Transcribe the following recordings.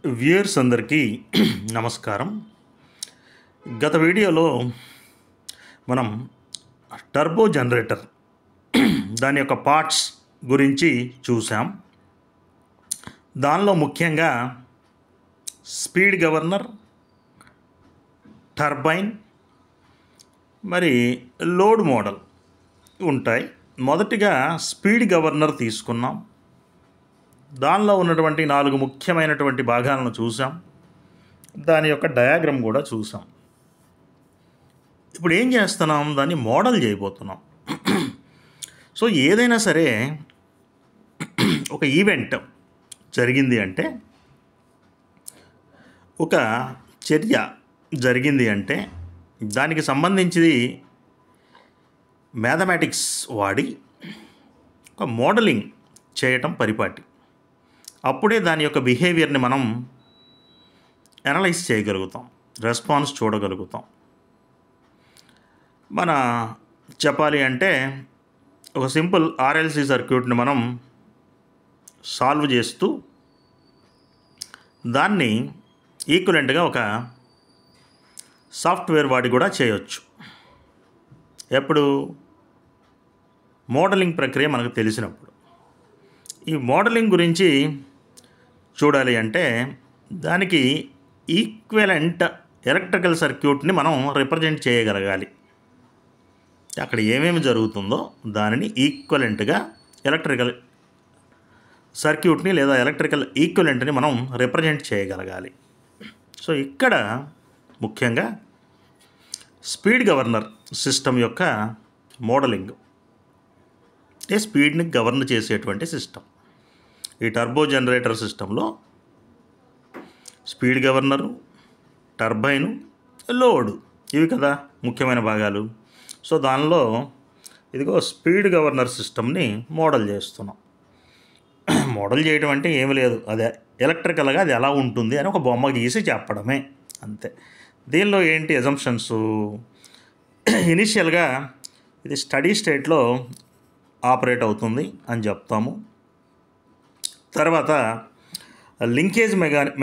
Viewers అందరికీ నమస్కారం. గత వీడియోలో మనం టర్బో జనరేటర్ దాని యొక్క పార్ట్స్ గురించి చూసాం. దానిలో ముఖ్యంగా స్పీడ్ గవర్నర్, టర్బైన్, మరి లోడ్ మోడల్ ఉంటాయి. మొదటిగా స్పీడ్ గవర్నర్ తీసుకున్నాం. దానిలో ఉన్నటువంటి 4 ముఖ్యమైనటువంటి భాగాలను చూసాం. దాని యొక్క డయాగ్రామ్ కూడా చూసాం. ఇప్పుడు ఏం చేస్తున్నాం, దాన్ని మోడల్ చేయబోతున్నాం. సో ఏదైనా సరే ఒక ఈవెంట్ జరిగింది అంటే, ఒక చర్య జరిగింది అంటే దానికి సంబంధించి మ్యాథమెటిక్స్ వాడి ఒక మోడలింగ్ చేయటం పరిపాటి. అప్పుడే దాని యొక్క బిహేవియర్ని మనం అనలైజ్ చేయగలుగుతాం, రెస్పాన్స్ చూడగలుగుతాం. మన చెప్పాలి అంటే ఒక సింపుల్ ఆర్ఎల్సి సర్క్యూట్ని మనం సాల్వ్ చేస్తూ దాన్ని ఈక్వలెంట్గా ఒక సాఫ్ట్వేర్ వాడి కూడా చేయొచ్చు. ఎప్పుడు మోడలింగ్ ప్రక్రియ మనకు తెలిసినప్పుడు. ఈ మోడలింగ్ గురించి చూడాలి అంటే దానికి ఈక్వలెంట్ ఎలక్ట్రికల్ సర్క్యూట్ని మనం రిప్రజెంట్ చేయగలగాలి. అక్కడ ఏమేమి జరుగుతుందో దానిని ఈక్వలెంట్గా ఎలక్ట్రికల్ సర్క్యూట్ని లేదా ఎలక్ట్రికల్ ఈక్వలెంట్ని మనం రిప్రజెంట్ చేయగలగాలి. సో ఇక్కడ ముఖ్యంగా స్పీడ్ గవర్నర్ సిస్టమ్ యొక్క మోడలింగ్, స్పీడ్ని గవర్న్ చేసేటువంటి సిస్టమ్. ఈ టర్బో జనరేటర్ సిస్టంలో స్పీడ్ గవర్నరు, టర్బైను, లోడు, ఇవి కదా ముఖ్యమైన భాగాలు. సో దానిలో ఇదిగో స్పీడ్ గవర్నర్ సిస్టమ్ని మోడల్ చేస్తున్నాం. మోడల్ చేయడం అంటే ఏమి లేదు, అదే ఎలక్ట్రికల్గా అది ఎలా ఉంటుంది అని ఒక బొమ్మ గీసి చెప్పడమే, అంతే. దీనిలో ఏంటి అజంప్షన్స్, ఇనిషియల్గా ఇది స్టడీ స్టేట్లో ఆపరేట్ అవుతుంది అని చెప్తాము. తర్వాత లింకేజ్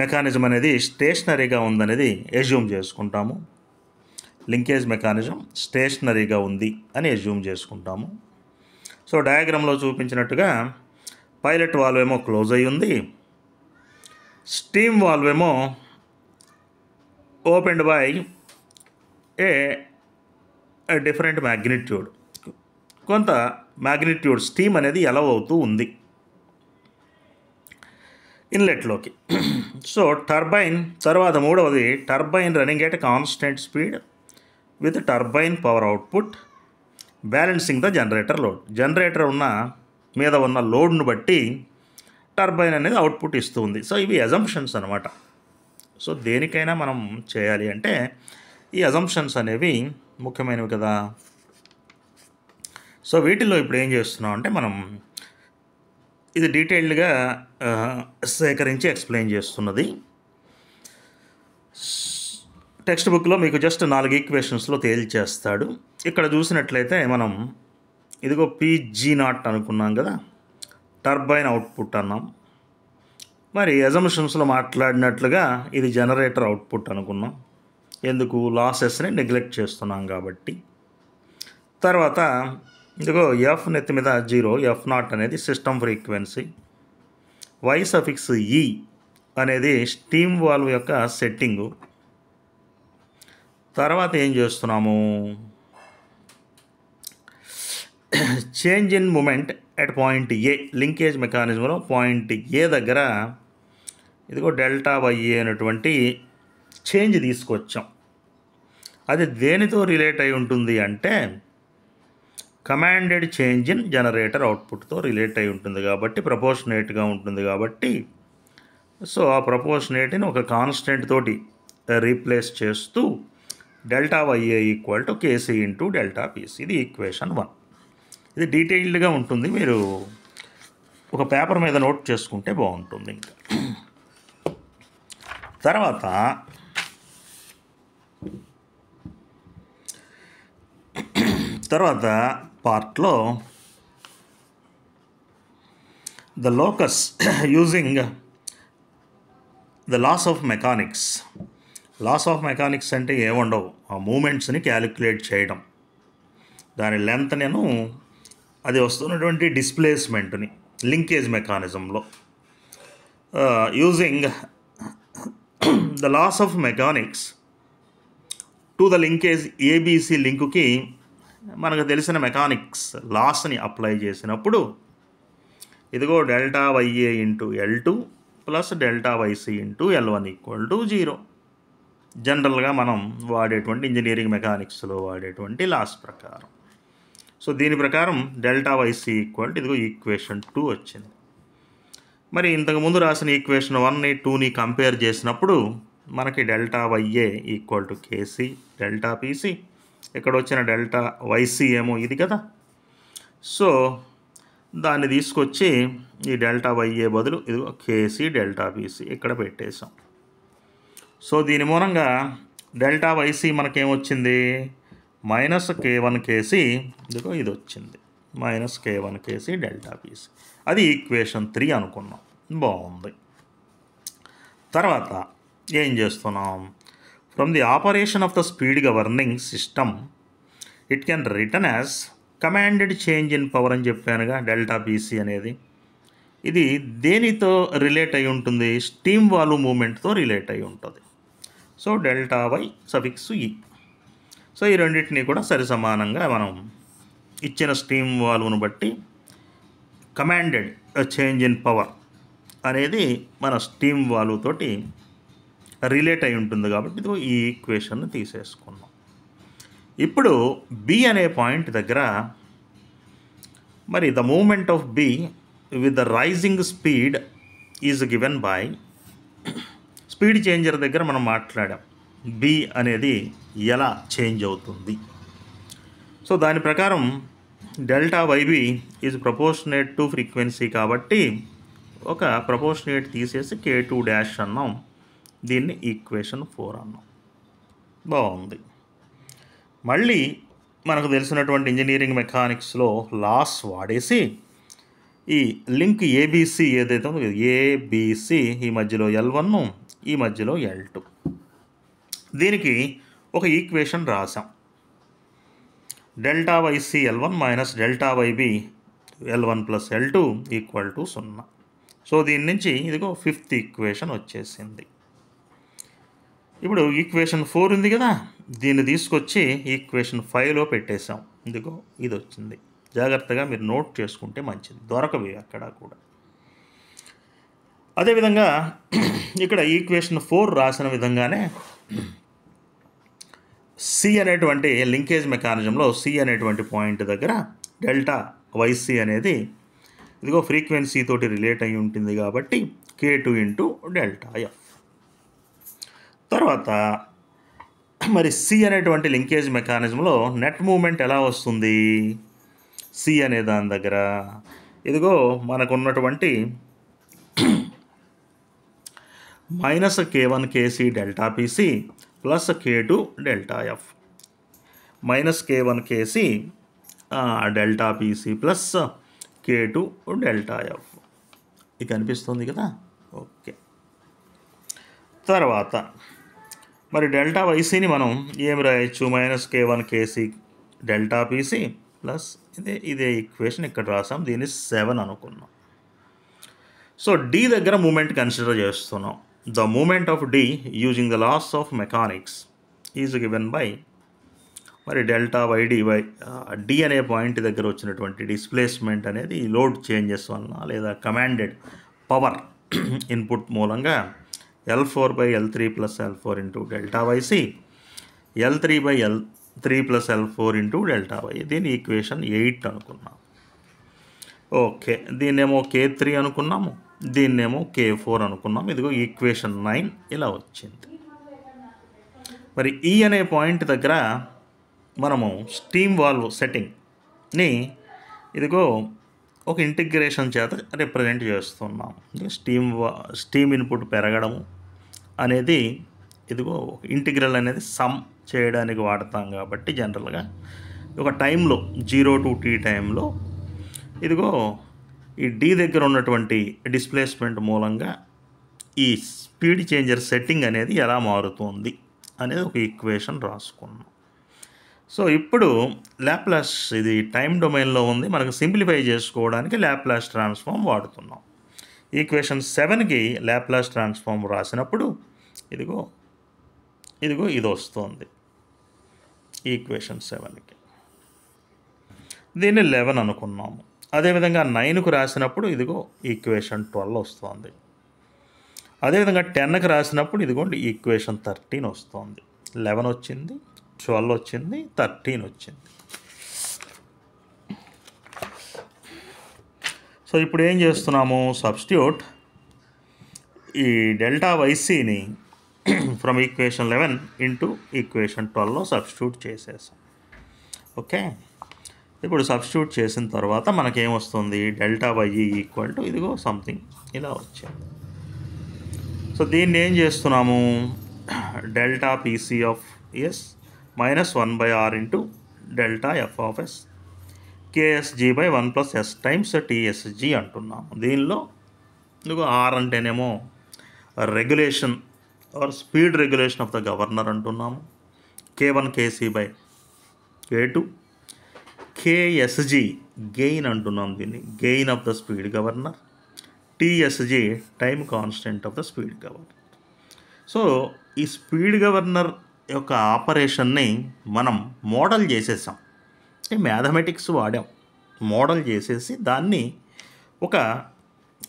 మెకానిజం అనేది స్టేషనరీగా ఉందనేది ఎజ్యూమ్ చేసుకుంటాము. లింకేజ్ మెకానిజం స్టేషనరీగా ఉంది అని ఎజ్యూమ్ చేసుకుంటాము. సో డయాగ్రామ్లో చూపించినట్టుగా పైలట్ వాల్వ్ ఏమో క్లోజ్ అయ్యి ఉంది, స్టీమ్ వాల్వ్ ఏమో opened by a different magnitude. కొంత మ్యాగ్నిట్యూడ్ స్టీమ్ అనేది ఎలవ్ అవుతూ ఉంది ఇన్లెట్లోకి. సో టర్బైన్ తర్వాత మూడవది, turbine running at constant speed with turbine power output balancing the generator load. Generator మీద ఉన్న లోడ్ను బట్టి టర్బైన్ అనేది అవుట్పుట్ ఇస్తుంది. సో ఇవి అజంప్షన్స్ అనమాట. సో దేనికైనా మనం చేయాలి అంటే ఈ అజంప్షన్స్ అనేవి ముఖ్యమైనవి కదా. సో వీటిల్లో ఇప్పుడు ఏం చేస్తున్నాం అంటే మనం ఇది డీటెయిల్డ్గా సేకరించి ఎక్స్ప్లెయిన్ చేస్తున్నది. టెక్స్ట్ బుక్లో మీకు జస్ట్ 4 ఈక్వేషన్స్లో తేల్చేస్తాడు. ఇక్కడ చూసినట్లయితే మనం ఇదిగో PG0 అనుకున్నాం కదా, టర్బైన్ అవుట్పుట్ అన్నాం. మరి అజంప్షన్స్లో మాట్లాడినట్లుగా ఇది జనరేటర్ అవుట్పుట్ అనుకున్నాం. ఎందుకు, లాసెస్ని నెగ్లెక్ట్ చేస్తున్నాం కాబట్టి. తర్వాత ఇదిగో ఎఫ్ నెత్తి మీద 0, F0 అనేది సిస్టమ్ ఫ్రీక్వెన్సీ, Y_E అనేది స్టీమ్ వాల్వ్ యొక్క సెట్టింగు. తర్వాత ఏం చేస్తున్నాము, change in moment at point A. Linkage మెకానిజంలో పాయింట్ ఏ దగ్గర ఇదిగో ΔY అనేటువంటి చేంజ్ తీసుకొచ్చాం. అది దేనితో రిలేట్ అయి ఉంటుంది అంటే కమాండెడ్ చేంజ్ ఇన్ జనరేటర్ అవుట్పుట్తో రిలేట్ అయి ఉంటుంది కాబట్టి, ప్రపోర్షనేట్గా ఉంటుంది కాబట్టి. సో ఆ ప్రపోర్షనేట్ని ఒక కాన్స్టెంట్ తోటి రీప్లేస్ చేస్తూ ΔYA = KC × ΔPC. ఇది ఈక్వేషన్ 1. ఇది డీటెయిల్డ్గా ఉంటుంది, మీరు ఒక పేపర్ మీద నోట్ చేసుకుంటే బాగుంటుంది. ఇంకా తర్వాత పార్ట్లో the locus using the laws of mechanics. Laws of mechanics అంటే ఏముండవు, ఆ మూమెంట్స్ని క్యాలిక్యులేట్ చేయడం, దాని లెంత్ నేను అది వస్తున్నటువంటి డిస్ప్లేస్మెంట్ని లింకేజ్ మెకానిజంలో using the laws of mechanics to the linkage ABC లింకుకి మనకు తెలిసిన మెకానిక్స్ లాస్ని అప్లై చేసినప్పుడు ఇదిగో delta YA into L2 plus delta YC into L1 equal to 0. జనరల్గా మనం వాడేటువంటి ఇంజనీరింగ్ మెకానిక్స్లో వాడేటువంటి లాస్ ప్రకారం. సో దీని ప్రకారం డెల్టా వైసీ ఈక్వల్ ఇదిగో ఈక్వేషన్ 2 వచ్చింది. మరి ఇంతకుముందు రాసిన ఈక్వేషన్ 1ని 2ని కంపేర్ చేసినప్పుడు మనకి delta YA equal to KC delta PC, ఇక్కడ వచ్చిన డెల్టా వైసీ ఏమో ఇది కదా. సో దాన్ని తీసుకొచ్చి ఈ డెల్టా వైఏ బదులు ఇదిగో కేసీ డెల్టా పీసీ ఇక్కడ పెట్టేసాం. సో దీని మూలంగా డెల్టా వైసీ మనకేమొచ్చింది, మైనస్ K1 కేసీ, ఇదిగో ఇది వచ్చింది minus K1 KC delta PC. అది ఈక్వేషన్ 3 అనుకున్నాం. బాగుంది. తర్వాత ఏం చేస్తున్నాం, from the operation of the speed governing system it can return as commanded change in power అని చెప్పానుగా. డెల్టా పీసీ అనేది ఇది దేనితో రిలేట్ అయి ఉంటుంది, స్టీమ్ వాల్వ్ మూమెంట్తో రిలేట్ అయి ఉంటుంది. సో డెల్టా వై సఫిక్స్ ఈ. సో ఈ రెండింటినీ కూడా సరి సమానంగా మనం ఇచ్చిన స్టీమ్ వాల్వ్ను బట్టి కమాండెడ్ చేంజ్ ఇన్ పవర్ అనేది మన స్టీమ్ వాల్వ్ తోటి రిలేట్ అయి ఉంటుంది కాబట్టి ఇదిగో ఈ ఈక్వేషన్ని తీసేసుకున్నాం. ఇప్పుడు బి అనే పాయింట్ దగ్గర మరి the moment of B with the rising speed is given by, speed changer దగ్గర మనం మాట్లాడాం బి అనేది ఎలా చేంజ్ అవుతుంది. సో దాని ప్రకారం delta YB is proportionate to frequency కాబట్టి ఒక ప్రపోర్షనేట్ తీసేసి K2 డాష్ అన్నాం, దీన్ని ఈక్వేషన్ 4 అన్నాం. బాగుంది. మళ్ళీ మనకు తెలిసినటువంటి ఇంజనీరింగ్ మెకానిక్స్లో లాస్ వాడేసి ఈ లింక్ ఏబీసీ ఏదైతే ఉందో ఏబీసీ ఈ మధ్యలో L1 ఈ మధ్యలో L2, దీనికి ఒక ఈక్వేషన్ రాసాం. Delta YC L1 minus delta YB L1 plus L2 equal to 0. So దీని నుంచి ఇదిగో 5th ఈక్వేషన్ వచ్చేసింది. ఇప్పుడు ఈక్వేషన్ 4 ఉంది కదా, దీన్ని తీసుకొచ్చి ఈక్వేషన్ 5లో పెట్టేశాం. ఇదిగో ఇది వచ్చింది. జాగ్రత్తగా మీరు నోట్ చేసుకుంటే మంచిది, దొరకవి అక్కడ కూడా. అదేవిధంగా ఇక్కడ ఈక్వేషన్ 4 రాసిన విధంగానే సి అనేటువంటి లింకేజ్ మెకానిజంలో సి అనేటువంటి పాయింట్ దగ్గర డెల్టా వైసీ అనేది ఇదిగో ఫ్రీక్వెన్సీ తోటి రిలేట్ అయి ఉంటుంది కాబట్టి K2 ఇంటూ డెల్టా ఎఫ్. తర్వాత మరి సి అనేటువంటి లింకేజ్ మెకానిజంలో నెట్ మూమెంట్ ఎలా వస్తుంది, సి అనే దాని దగ్గర ఇదిగో మనకు ఉన్నటువంటి minus K1 KC delta PC plus K2 delta F minus K1 KC delta PC plus K2 delta F. ఇది కనిపిస్తుంది కదా. ఓకే. తర్వాత మరి డెల్టా వైసీని మనం ఏమి రాయొచ్చు, minus K1 KC delta PC plus ఇదే ఈక్వేషన్ ఇక్కడ రాసాం, దీన్ని 7 అనుకున్నాం. సో డి దగ్గర మూమెంట్ కన్సిడర్ చేస్తున్నాం. The moment of D using the laws of mechanics is given by మరి డెల్టా వైడి బై డి అనే పాయింట్ దగ్గర వచ్చినటువంటి డిస్ప్లేస్మెంట్ అనేది లోడ్ చేంజెస్ వలన లేదా కమాండెడ్ పవర్ ఇన్పుట్ మూలంగా L4 by L3 plus L4 into delta YC, L3 by L3 plus L4 into delta Y. దీన్ని equation 8 అనుకున్నాం. ఓకే, దీన్నేమో K3 అనుకున్నాము, దీన్నేమో K4 అనుకున్నాం. ఇదిగో ఈక్వేషన్ 9 ఇలా వచ్చింది. మరి ఈ అనే పాయింట్ దగ్గర మనము స్టీమ్ వాల్వ్ సెట్టింగ్ని ఇదిగో ఒక ఇంటిగ్రేషన్ చేత రిప్రజెంట్ చేస్తున్నాం. స్టీమ్ ఇన్పుట్ పెరగడము అనేది ఇదిగో ఇంటిగ్రల్ అనేది సమ్ చేయడానికి వాడతాం కాబట్టి జనరల్గా ఒక టైంలో 0 to T టైంలో ఇదిగో ఈ డి దగ్గర ఉన్నటువంటి డిస్ప్లేస్మెంట్ మూలంగా ఈ స్పీడ్ చేంజర్ సెట్టింగ్ అనేది ఎలా మారుతుంది అనేది ఒక ఈక్వేషన్ రాసుకున్నాం. సో ఇప్పుడు లాప్లాస్ ఇది టైం డొమైన్లో ఉంది, మనకు సింప్లిఫై చేసుకోవడానికి లాప్లాస్ ట్రాన్స్ఫార్మ్ వాడుతున్నాం. ఈక్వేషన్ 7కి లాప్లాస్ ట్రాన్స్ఫార్మ్ రాసినప్పుడు ఇదిగో ఇది వస్తుంది ఈక్వేషన్ 7కి. దీన్ని 11 అనుకున్నాము. అదేవిధంగా 9కు రాసినప్పుడు ఇదిగో ఈక్వేషన్ 12 వస్తుంది. అదేవిధంగా 10కి రాసినప్పుడు ఇదిగోండి ఈక్వేషన్ 13 వస్తుంది. 11 వచ్చింది, 12 వచ్చింది, 13 వచ్చింది. సో ఇప్పుడు ఏం చేస్తున్నాము, సబ్స్టిట్యూట్ ఈ డెల్టా వైసీని ఫ్రమ్ ఈక్వేషన్ 11 ఇంటూ ఈక్వేషన్ 12లో సబ్స్టిట్యూట్ చేసేసాం. ఓకే, ఇప్పుడు సబ్స్టిట్యూట్ చేసిన తర్వాత మనకేమొస్తుంది, డెల్టా వై ఈక్వల్ టు ఇదిగో సంథింగ్ ఇలా వచ్చింది. సో దీన్ని ఏం చేస్తున్నాము, delta PC of S minus 1/r into delta F of S KSG by 1 + s times TSG అంటున్నాము. దీనిలో ఇదిగో ఆర్ అంటేనేమో regulation R speed regulation of the governor అంటున్నాము. K1 KC by K2 KSG gain అంటున్నాం, దీన్ని gain of the speed governor. TSG time constant of the speed governor. So ఈ speed governor యొక్క ఆపరేషన్ని మనం మోడల్ చేసేసాం, మ్యాథమెటిక్స్ వాడాం, మోడల్ చేసేసి దాన్ని ఒక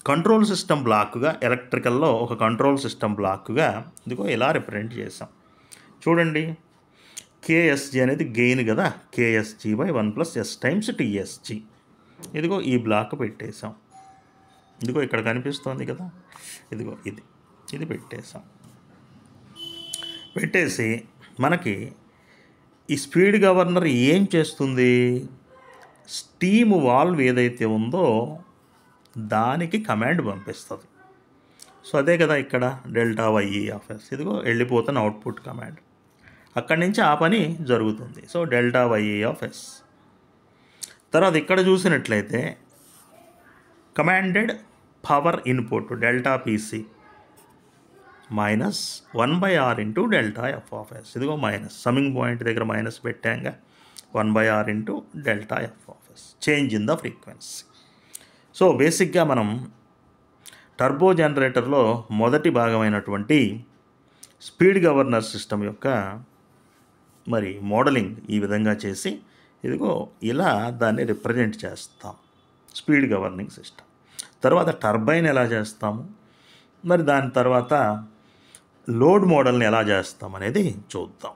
కంట్రోల్ సిస్టమ్ బ్లాక్గా, ఎలక్ట్రికల్లో ఒక కంట్రోల్ సిస్టమ్ బ్లాక్గా ఇదిగో ఇలా రిప్రజెంట్ చేసాం. చూడండి, కేఎస్జీ అనేది గెయిన్ కదా, కేఎస్జీ బై 1 + s టైమ్స్ టీఎస్జీ. ఇదిగో ఈ బ్లాక్ పెట్టేసాం. ఇదిగో ఇక్కడ కనిపిస్తుంది కదా, ఇదిగో ఇది పెట్టేసాం. పెట్టేసి మనకి ఈ స్పీడ్ గవర్నర్ ఏం చేస్తుంది, స్టీమ్ వాల్వ్ ఏదైతే ఉందో దానికి కమాండ్ పంపిస్తుంది. సో అదే కదా ఇక్కడ డెల్టా వైఈ ఆఫ్ ఎస్, ఇదిగో వెళ్ళిపోతున్న అవుట్పుట్ కమాండ్, అక్కడి నుంచి ఆ పని జరుగుతుంది. So delta YE of S. తర్వాత ఇక్కడ చూసినట్లయితే commanded power input delta PC minus 1/r into delta F of S. ఇదిగో మైనస్, సమ్మింగ్ పాయింట్ దగ్గర మైనస్ పెట్టాంగా, 1/r into delta F of S, change in the frequency. So బేసిక్గా మనం turbo జనరేటర్లో మొదటి భాగమైనటువంటి speed governor system యొక్క మరి modelling ఈ విధంగా చేసి ఇదిగో ఇలా దాన్ని రిప్రజెంట్ చేస్తాం, స్పీడ్ గవర్నింగ్ సిస్టమ్. తర్వాత టర్బైన్ ఎలా చేస్తాము, మరి దాని తర్వాత లోడ్ మోడల్ని ఎలా చేస్తాం అనేది చూద్దాం.